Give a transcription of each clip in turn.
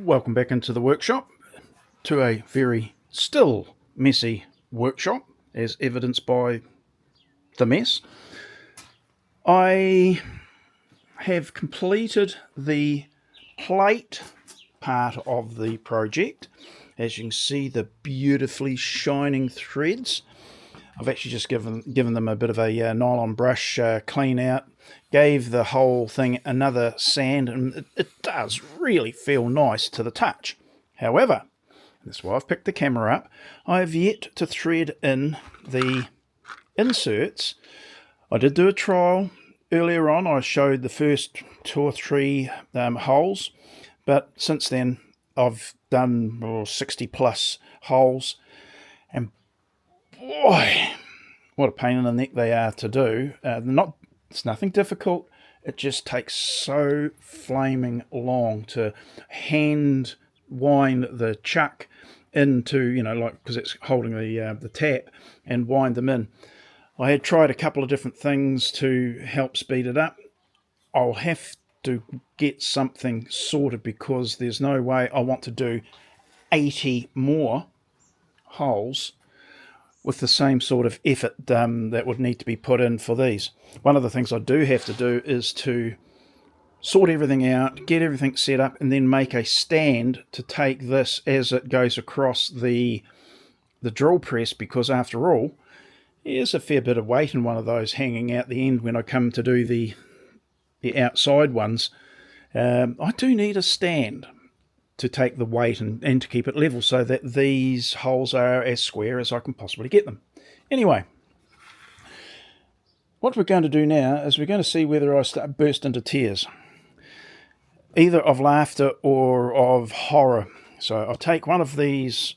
Welcome back into the workshop, to a very still messy workshop, as evidenced by the mess. I have completed the plate part of the project. As you can see, the beautifully shining threads. I've actually just given them a bit of a nylon brush clean out, gave the whole thing another sand, and it does really feel nice to the touch. However, that's why I've picked the camera up, I have yet to thread in the inserts. I did do a trial earlier on. I showed the first 2 or 3 holes, but since then I've done 60 plus holes, and boy, what a pain in the neck they are to do. It's nothing difficult. It just takes so flaming long to hand wind the chuck into, because it's holding the tap, and wind them in. I had tried a couple of different things to help speed it up. I'll have to get something sorted, because there's no way I want to do 80 more holes with the same sort of effort that would need to be put in for these. One of the things I do have to do is to sort everything out, get everything set up, and then make a stand to take this as it goes across the drill press, because after all, there's a fair bit of weight in one of those hanging out the end when I come to do the outside ones. I do need a stand to take the weight and to keep it level, so that these holes are as square as I can possibly get them. Anyway, what we're going to do now is we're going to see whether I burst into tears, either of laughter or of horror. So I'll take one of these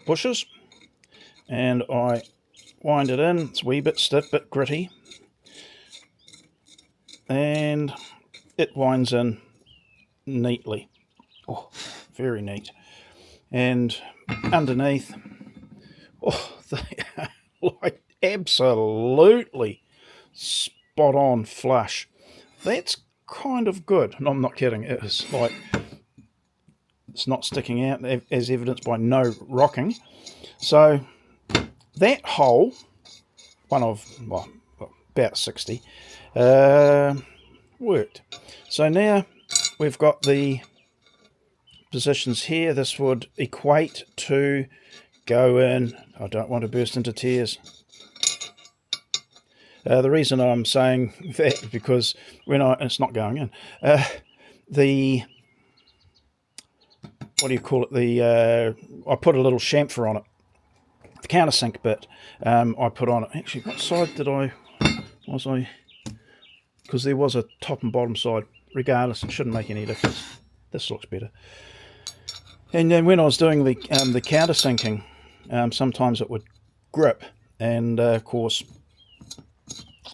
bushes and I wind it in. It's a wee bit stiff, bit gritty, and it winds in neatly. Oh, very neat. And underneath, they are like absolutely spot on flush. That's kind of good. No, I'm not kidding. It's not sticking out, as evidenced by no rocking. So that hole, one of about 60, worked. So now we've got the positions here. This would equate to go in. I don't want to burst into tears. The reason I'm saying that is because it's not going in. What do you call it? I put a little chamfer on it. The countersink bit I put on it. Actually, what side was I? Because there was a top and bottom side. Regardless, it shouldn't make any difference. This looks better. And then when I was doing the countersinking, sometimes it would grip, and of course,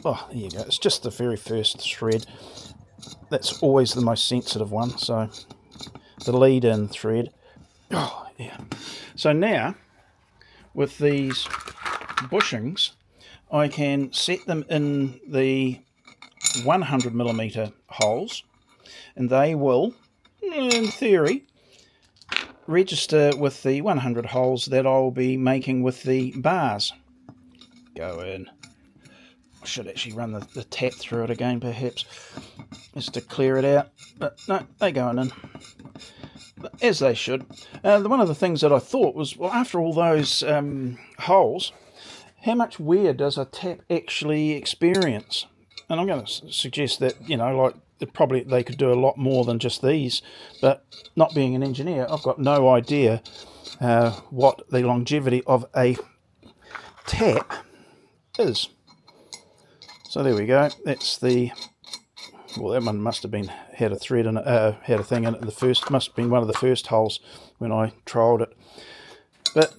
there you go. It's just the very first thread. That's always the most sensitive one. So the lead-in thread. Oh yeah. So now with these bushings, I can set them in the 100mm holes, and they will, in theory, register with the 100 holes that I'll be making with the bars. Go in. I should actually run the tap through it again, perhaps, just to clear it out. But no, they're going in, as they should. One of the things that I thought was, well, after all those holes, how much wear does a tap actually experience? And I'm going to suggest that, probably they could do a lot more than just these, but not being an engineer, I've got no idea what the longevity of a tap is. So there we go. That's that one must have had a thread in it, had a thing in it. Must have been one of the first holes when I trialled it. But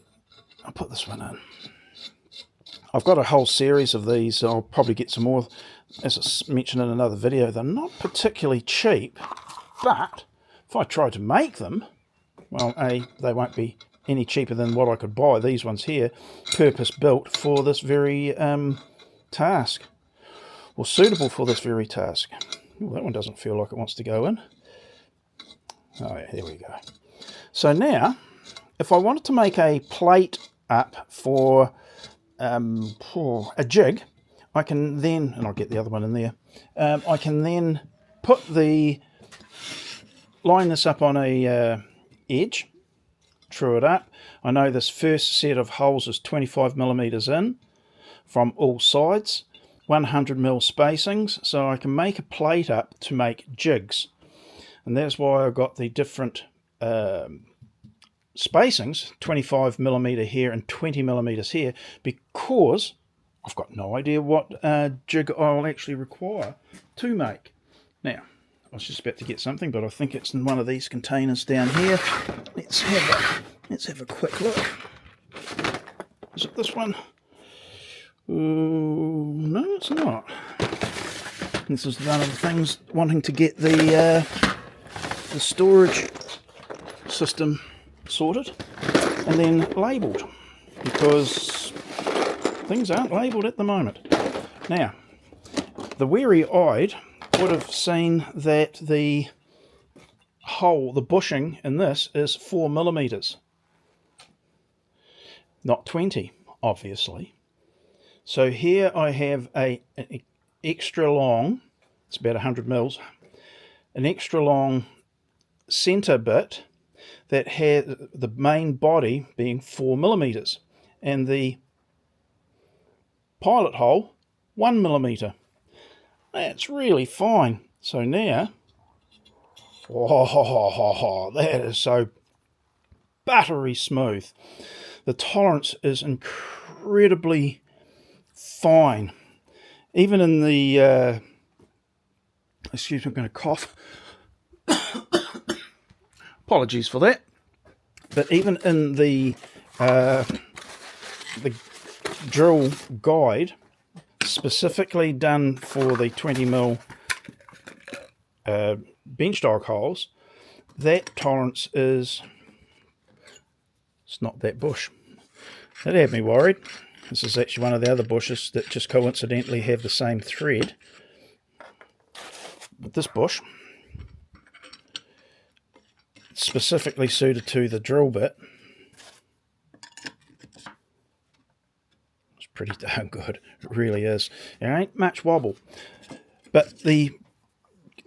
I'll put this one in. I've got a whole series of these. I'll probably get some more. As I mentioned in another video, they're not particularly cheap, but if I try to make them, well, they won't be any cheaper than what I could buy. These ones here, purpose built for this very task, or suitable for this very task. Ooh, that one doesn't feel like it wants to go in. Oh yeah, there we go. So now, if I wanted to make a plate up for a jig, I can then, and I'll get the other one in there, I can then line this up on a edge, true it up. I know this first set of holes is 25 millimeters in from all sides, 100 mil spacings, so I can make a plate up to make jigs. And that's why I've got the different spacings, 25 millimeter here and 20 millimeters here, because I've got no idea what jig I'll actually require to make. Now, I was just about to get something, but I think it's in one of these containers down here. Let's have a quick look. Is it this one? No, it's not. This is one of the things wanting to get the storage system sorted and then labelled, because things aren't labelled at the moment. Now, the weary-eyed would have seen that the hole, the bushing in this is 4 millimeters, not 20, obviously. So here I have an extra long, it's about 100 mils, an extra long center bit that has the main body being 4 millimeters and the pilot hole 1 millimeter. That's really fine. So now, that is so buttery smooth. The tolerance is incredibly fine. Even in the, excuse me, I'm going to cough. Apologies for that. But even in the drill guide, specifically done for the 20mm bench dog holes, that tolerance is, it's not that bush. That had me worried. This is actually one of the other bushes that just coincidentally have the same thread. But this bush, specifically suited to the drill bit, it's pretty darn good. It really is. There ain't much wobble. But the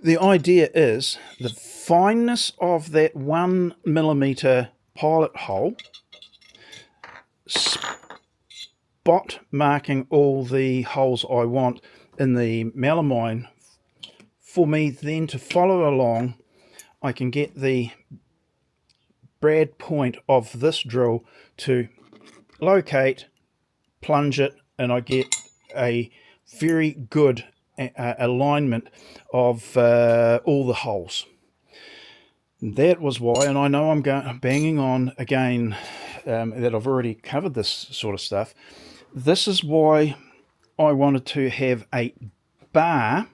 idea is the fineness of that 1 millimeter pilot hole, spot marking all the holes I want in the melamine, for me then to follow along. I can get the brad point of this drill to locate, plunge it, and I get a very good alignment of all the holes. And that was why, and I know I'm banging on again that I've already covered this sort of stuff. This is why I wanted to have a bar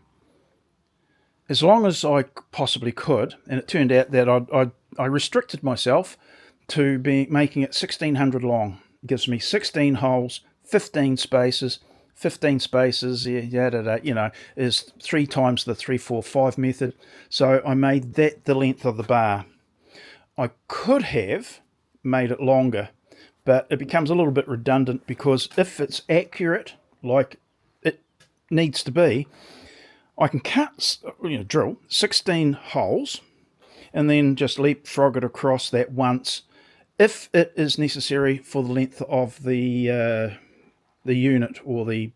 as long as I possibly could, and it turned out that I restricted myself to be making it 1600 long. It gives me 16 holes, 15 spaces. 15 spaces, is 3 times the 3-4-5 method. So I made that the length of the bar. I could have made it longer, but it becomes a little bit redundant, because if it's accurate like it needs to be, I can drill 16 holes and then just leapfrog it across that once, if it is necessary for the length of the unit or the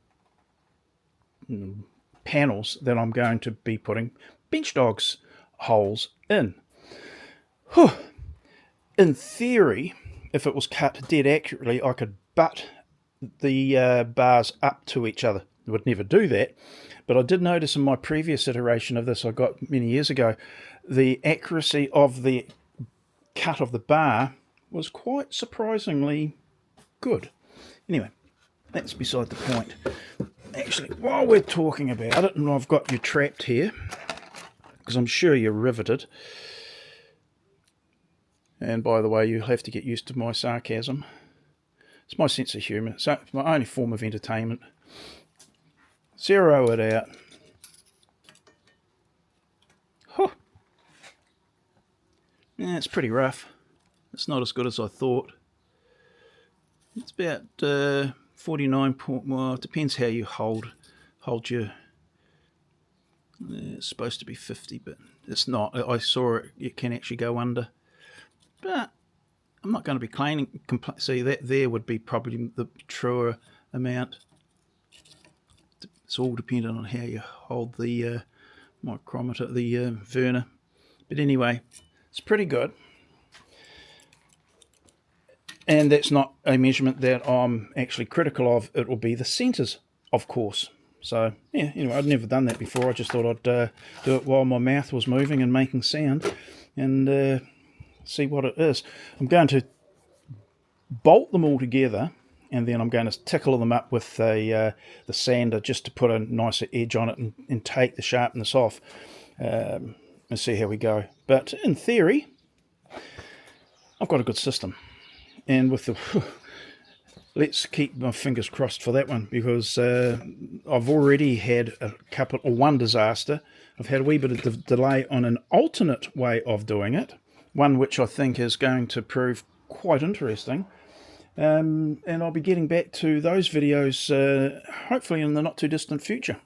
panels that I'm going to be putting bench dogs holes in. In theory, if it was cut dead accurately, I could butt the bars up to each other. I would never do that, but I did notice in my previous iteration of this I got many years ago, the accuracy of the cut of the bar was quite surprisingly good. Anyway, that's beside the point. Actually, while we're talking about it, and I've got you trapped here, because I'm sure you're riveted, and by the way, you'll have to get used to my sarcasm. It's my sense of humour. So it's my only form of entertainment. Zero it out. Huh. Yeah, it's pretty rough. It's not as good as I thought. It's about 49 point. Well, it depends how you hold your. It's supposed to be 50, but it's not. I saw it. It can actually go under, but I'm not going to be claiming. See, that there would be probably the truer amount. It's all dependent on how you hold the micrometer, the verner. But anyway, it's pretty good. And that's not a measurement that I'm actually critical of. It will be the centres, of course. So, yeah, anyway, I'd never done that before. I just thought I'd do it while my mouth was moving and making sound and see what it is. I'm going to bolt them all together, and then I'm going to tickle them up with the sander just to put a nicer edge on it and take the sharpness off and see how we go. But in theory, I've got a good system. And with the... let's keep my fingers crossed for that one, because I've already had one disaster. I've had a wee bit of delay on an alternate way of doing it, one which I think is going to prove quite interesting. And I'll be getting back to those videos hopefully in the not too distant future,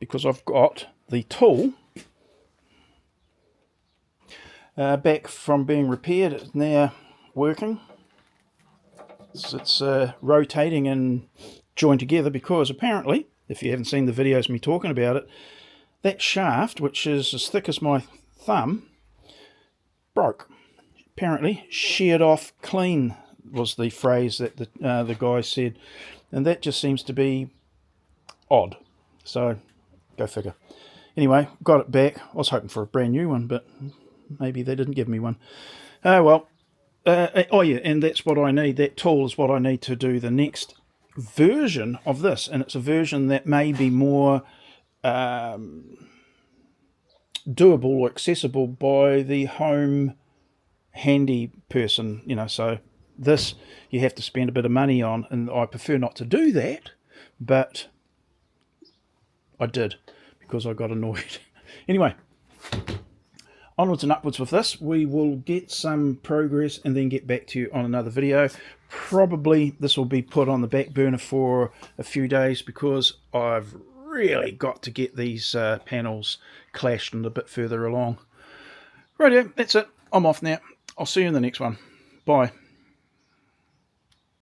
because I've got the tool back from being repaired. It's now working. It's rotating and joined together, because apparently, if you haven't seen the videos of me talking about it, that shaft, which is as thick as my thumb, broke. Apparently sheared off clean was the phrase that the guy said, and that just seems to be odd. So go figure. Anyway, got it back. I was hoping for a brand new one, but maybe they didn't give me one. Oh well. Oh yeah, and that's what I need. That tool is what I need to do the next version of this, and it's a version that may be more doable or accessible by the home handy person, so this you have to spend a bit of money on, and I prefer not to do that, but I did because I got annoyed. Anyway, onwards and upwards with this. We will get some progress and then get back to you on another video. Probably this will be put on the back burner for a few days, because I've really got to get these panels clashed and a bit further along. Rightio, that's it. I'm off now. I'll see you in the next one. Bye.